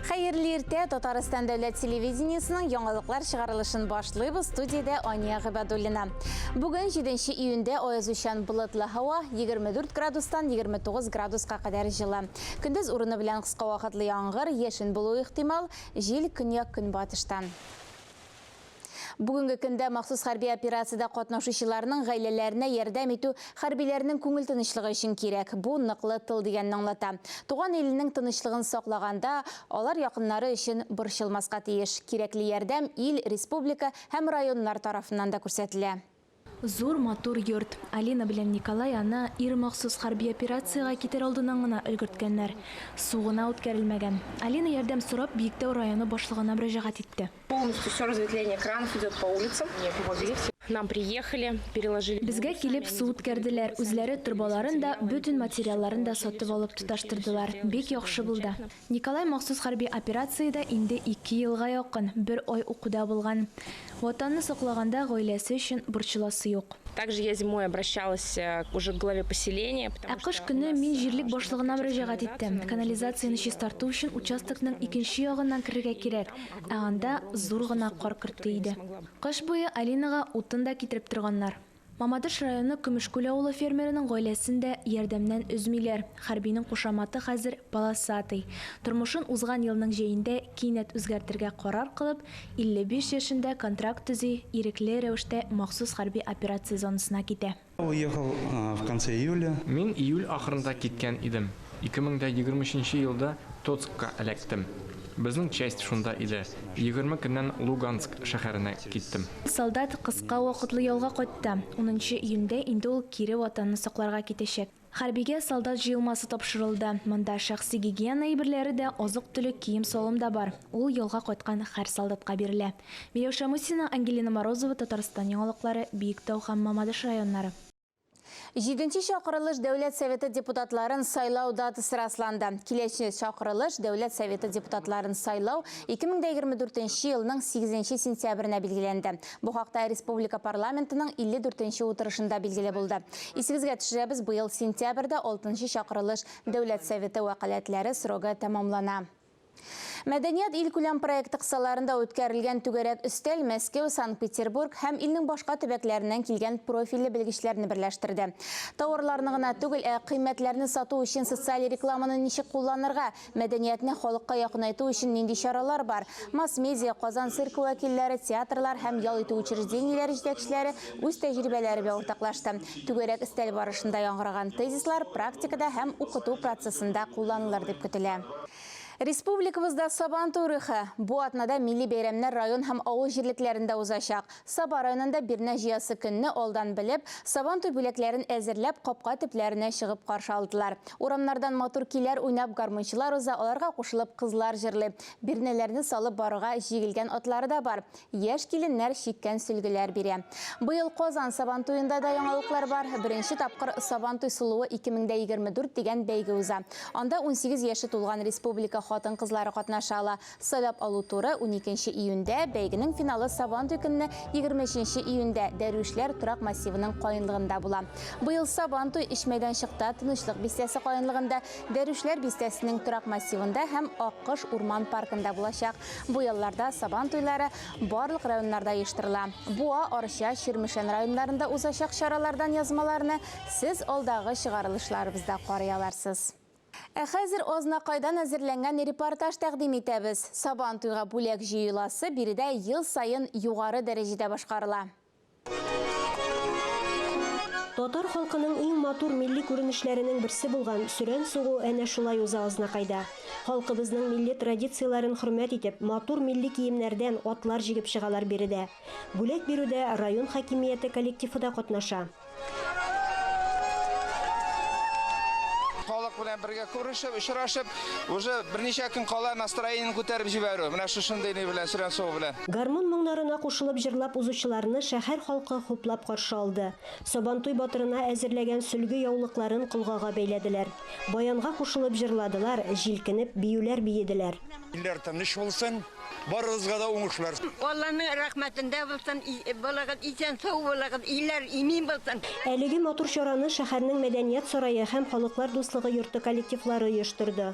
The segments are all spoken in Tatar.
Хәерле иртә, Татарстан дәүләт телевидениесенең яңалыклар чыгарылышын башлыйбыз. Студиядә Ания Гыйбадуллина. Бүген 7 июньдә аязучан болытлы һава 24 градустан 29 градуска кадәр җылы. Көндез урыны белән кыска вакытлы яңгыр, яшен булуы ихтимал, җил көньяк-көнбатыштан. Бүгінгі көндә махсус хәрби операцияда катнашучыларның гаиләләренә ярдәм итү хәрбиләрнең күңел тынычлыгы өчен кирәк. Бу ныклы тыл дигәнне аңлата. Туган иленең тынычлыгын саклаганда, алар якыннары өчен борчылмаска тиеш. Кирәкле ярдәм ил, республика һәм районнар тарафыннан да күрсәтелә. Зур матур йорт. Алина белән Николай аны ир махсус хәрби операцияга китер алдыннан гына өлгерткәннәр. Сугына үткәрелмәгән. Алина ярдәм сорап Биектау районы башлыгына мөрәҗәгать итте. Полностью все разветвление кранов идет по улицам. Нам приехали, переложили. Безгә килеп су үткәрделәр. Үзләре турбаларын да, бөтен материалларын да сатып алып тоташтырдылар. Бик яхшы булды. Николай махсус хәрби операцияда инде 2 елга якын, 1 ай укуда булган. Ватанны саклаганда гаиләсе өчен борчыласы юк. Также я зимой обращалась уже к главе поселения. Кыш көне мин җирлек башлыгына мөрәҗәгать иттем. Канализацияны чистарту өчен участокның икенче ягыннан кирергә кирәк. Анда зур гына кар кертте иде. Кыш буе Алинага утын да китереп торганнар. Мамадыш районы Көмешкүл авылы фермерының гаиләсендә ярдәмнән өзмиләр. Хәрбинең кушаматы хәзер полосатый. Тормышын узган елның җәендә кинәт үзгәртергә карар кылып, 55 яшендә контракт төзи, ирекле рәвештә махсус хәрби операция зонасына китә. Уехал в конце июля. Мин июль ахырында киткән идем. 2023 елда Тоцкка эләктем. Безнең часть шунда иде. 20 көннән Луганск шәһәренә киттем. Солдат кыска вакытлы ялга кайтты. 10 июньдә инде ул кире ватанны сакларга китәчәк. Хәрбигә солдат җыелмасы тапшырылды. Монда шәхси гигиена әйберләре дә, азык-төлек, кием-салым да бар. Ул ялга кайткан һәр солдатка бирелә. Миләүшә Мусина, Ангелина Морозова, Татарстан яңалыклары, Биектау һәм Мамадыш районнары. 7-нче чакырылыш Дәүләт Советы депутатларын сайлау датасы расланды. Киләчәк чакырылыш Дәүләт Советы депутатларын сайлау 2024 елның 8 сентябренә билгеләнде. Бу хакта Республика парламентының 54-нче утырышында билгеле булды. Исегезгә төшерәбез, быел сентябрьдә 6-нчы чакырылыш Дәүләт Советы вәкаләтләре срогы тәмамлана. Мәдәният илкүләм проекты кысаларында үткәрелгән түгәрәк өстәл Мәскәү, Санкт-Петербург һәм илнең башка төбәкләреннән килгән профильле белгечләрне берләштерде. Товарларны гына түгел, кыйммәтләрне сату өчен социаль рекламаны ничек кулланырга, мәдәниятне халыкка якынайту өчен нинди чаралар бар. Масс-медиа, Казан циркы вәкилләре, театрлар һәм ял итү учрежденияләре җитәкчеләре үз тәҗрибәләре белән уртаклашты. Түгәрәк өстәл барышында яңгыраган тезислар практикада һәм укыту процессында кулланылыр дип көтелә. Республикабызда Сабан турыхы. Бу атнада милли бәйрәмнәр район һәм авыл җирлекләрендә узачак. Саба районында Бирнә җыясы көнне алдан белеп, Сабан туй бүләкләрен әзерләп, капка төпләренә чыгып каршы алдылар. Урамнардан матур көйләр уйнап гармунчылар уза, аларга кушылып кызлар җырлый. Бирнәләрне салып баруга җигелгән атлары да бар. Яшь киленнәр чиккән сөлгеләр бирә. Быел Казан Сабан туенда да яңалыклар бар. Беренче тапкыр Сабан туй сулуы 2024 дигән бәйге уза. Анда 18 яше тулган республика хатын-кызлары катнаша. Сайлап алу туры 12 июньдә, бәйгенең финалы Сабан туй көнне 23 июньдә Дәрүшләр торак массивының каенлыгында була. Быел Сабан туй иш мәйданчыкта Тынычлык бистәсе каенлыгында, Дәрүшләр бистәсенең торак массивында һәм Аккыш урман паркында булачак. Бу елларда Сабан туйлары барлык районнарда оештырыла. Буа, Арча, Чирмешән районнарында узачак чаралардан язмаларны сез алдагы чыгарылышларыбызда карый аларсыз. Хәзер азнакайдан әзерләнгән репортаж тәкъдим итәбез. Сабан туйга бүләк җыеласы биредә ел сайын югары дәрәҗәдә башкарыла. Татар халкының иң матур милли күренешләренең берсе булган сүрән сугу әнә шулай уза азнакайда. Халкыбызның милли традицияларын хөрмәт итеп, матур милли киемнәрдән атлар җигеп чыгалар биредә. Бүләк бирүдә район хакимияте коллективы да катнаша. Халык белән бергә күрешеп, очрашып, уже берничә көн кала настроениене күтәреп җибәрү. Менә шушындый белән сүрән сугу белән. Гармун моңнарына кушылып җырлап узучыларны шәһәр халкы хуплап каршы алды. Сабан туй батырына әзерләгән сөлге яулыкларын кылгага бәйләделәр. Баянга кушылып җырладылар, җилкенеп биюләр биеделәр. Илләр тыныч булсын, барыгызга да уңышлар. Алланың рәхмәтендә булсын, балагыз исән сау булыгыз, илләр имин булсын. Әлеге матур чараны шәһәрнең мәдәният сарае һәм халыклар дуслыгы йорты коллективлары оештырды.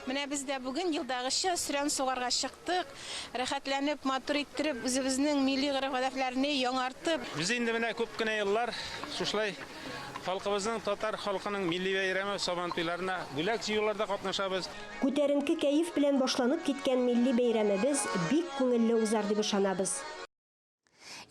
Менә без дә бүген елдагыча сүрән сугарга чыктык. Рәхәтләнеп, матур иттереп, үзебезнең милли гореф-гадәтләрне яңартып. Без инде менә күп кенә еллар шушлай халкыбызның, татар халкының милли бәйрәме Сабантуйларына бүләк җыюларда катнашабыз. Күтәренке кәеф белән башланып киткән милли бәйрәмебез бик күңелле узар дип ышанабыз.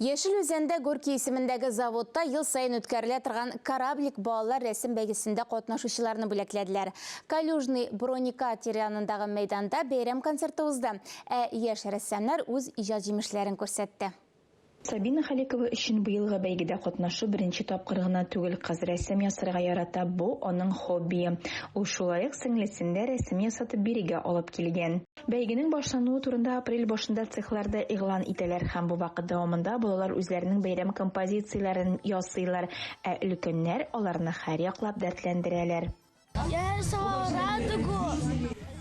Ешіл өзенде Горький исемендәге заводта ел сайын үткәрелә торган кораблик балалар рәсем бәйгесендә катнашучыларны бүләкләделәр. Калюжный Броника тирянындагы мәйданда бәйрәм концерты узды, ә яшь рәссамнар үз иҗат җимешләрен күрсәтте. Сабина Халикова өчен быелгы бәйгедә катнашу беренче тапкыр гына түгел, кыз рәсем ясарга ярата, бу аның хоббие. Ул шулай ук сеңлесен дә рәсем ясатып бирегә алып килгән. Бәйгенең башлануы турында апрель башында цехларда игълан итәләр һәм бу вакыт дәвамында балалар үзләренең бәйрәм композицияләрен ясыйлар, ә өлкәннәр аларны һәр яклап дәртләндерәләр.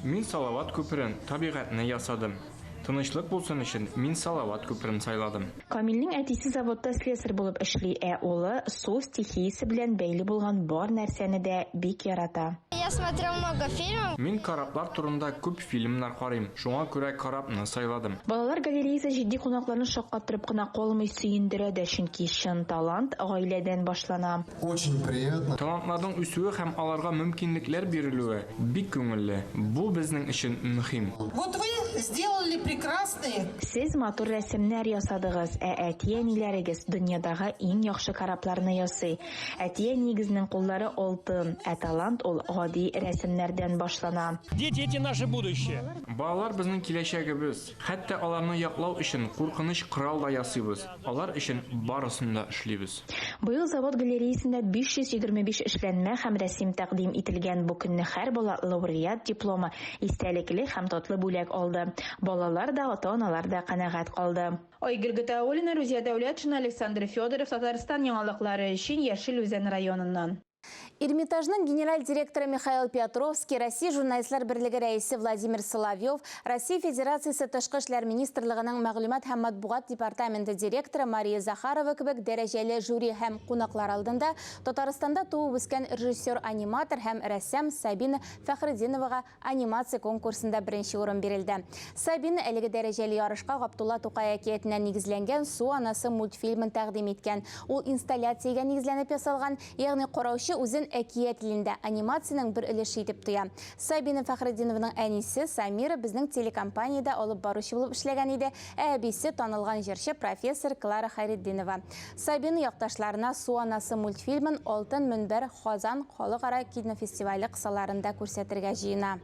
Мин Салават күперен табигатьне ясадым. Тынычлык булсын өчен мин Салават күперен сайладым. Камилнең әтисе заводта слесарь булып эшли, ә улы су стихиясе белән бәйле булган бар нәрсәне дә бик ярата. Я смотрел много фильмов. Мин кораблар турында күп фильмнар карыйм, шуңа күрә корабны сайладым. Балалар галереясы җитди кунакларны шаккаттырып кына калмый, сөендерә дә, чөнки чын талант гаиләдән башлана. Очень приятно. Талантларның үсүе һәм аларга мөмкинлекләр бирелүе бик күңелле. Бу безнең өчен мөһим. Вот вы сделали прекрасные. Сез матур рәсемнәр ясадыгыз, ә әти-әниләрегез дөньядагы иң яхшы корабларны ясый. Әти-әнигезнең куллары алтын, ә талант ул гади рәсемнәрдән башлана. Дети эти наше будущее. Балалар безнең киләчәгебез. Хәтта аларны яклау өчен куркыныч корал да ясыйбыз. Алар өчен барысын да эшлибез. Быел завод галереясендә 525 эшләнмә һәм рәсем тәкъдим ителгән. Бу көнне һәр бала лауреат дипломы, истәлекле һәм татлы бүләк алды. Балалар да, ата-аналар да канәгать калды. Айгөл Гытауллина, Рузия Дәүләтшина, Александр Федоров, Татарстан яңалыклары өчен Яшел Үзән районыннан. Эрмитажның генераль директоры Михаил Петровский, Россия журналистлар берлеге рәисе Владимир Соловьев, Россия Федерациясы Тышкы эшләр министрлыгының мәгълүмат һәм матбугат департаменты директоры Мария Захарова кебек дәрәҗәле жюри һәм кунаклар алдында Татарстанда туып үскән режиссер-аниматор һәм рәссам Сабина Фәхретдиновага анимация конкурсында беренче урын бирелде. Сабина әлеге дәрәҗәле ярышка Габдулла Тукай әкиятеннән нигезләнгән Су анасы мультфильмын тәкъдим иткән. Ул инсталляциягә нигезләнеп ясалган, ягъни караучы үзен әкият телендә анимацияның бер өлеше итеп тоя. Сабина Фәхретдинованың әнисе Самира безнең телекомпанияда алып баручы булып эшләгән иде, ә әбисе танылган җырчы профессор Клара Хайретдинова. Сабина якташларына Су анасы мультфильмын Алтын мөнбәр Казан халыкара кинофестивале кысаларында күрсәтергә җыена.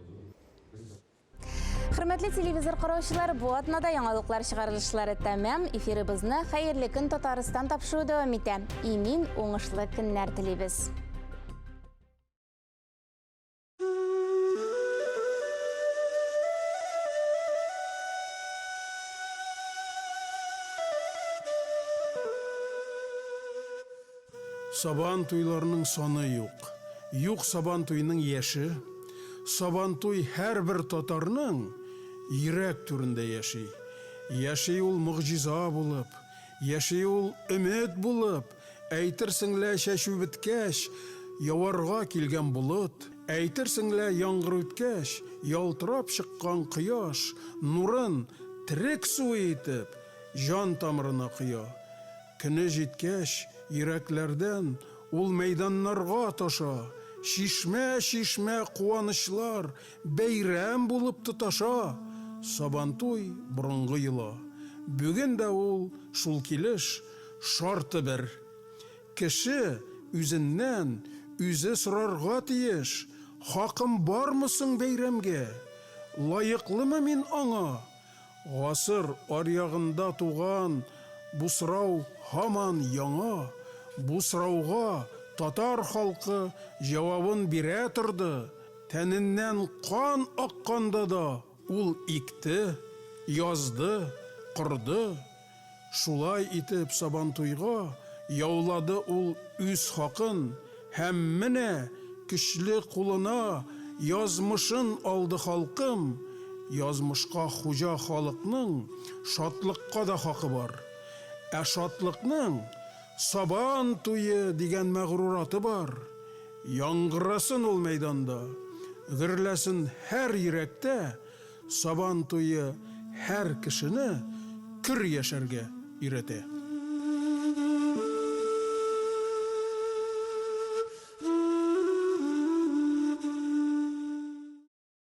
Хөрмәтле телевизор караучылар, бу атнада яңалыклар чыгарылышлары тәмам. Эфирыбызны хәерле көн Татарстан тапшыру дәвам итә. Имин уңышлы көннәр телибез. Сабантуйларның саны юк. Юк Сабантуйның яше. Сабантуй һәрбер татарның йөрәк түрендә яши. Яши ул мөгъҗиза булып, яши ул өмет булып, әйтерсеңлә чәчү беткәч, яварга килгән болыт, әйтерсеңлә яңгыр үткәч, ялтырап чыккан кояш, нурын терек су итеп, җан тамырына кыя. Көне җиткәч, йөрәкләрдән ул мәйданнарга таша, шишмә куанычлар бәйрәм булып тоташа. Сабантуй борынгы йыла. Бүген дә ул шул килеш шарты бер. Кеше үзеннән үзе сорарга тиеш. Хакым бармы соң бәйрәмгә? Лаеклымы мин аңа? Гасыр аръягында туган бу сорау һаман яңа. Бу сорауга татар халкы җавабын бирә торды. Тәненнән кан акканда да ул икте, язды, кырды. Шулай итеп Сабантуйга яулады ул үз хакын. Һәм менә көчле кулына язмышын алды халкым. Язмышка хуҗа халыкның шатлыкка да хакы бар. Ә шатлыкның Сабантуе дигән мәгърураты бар. Яңгырасын ул мәйданда. гөрләсен һәр йөрәктә, Сабан туе һәр кешене көр яшәргә өйрәтә.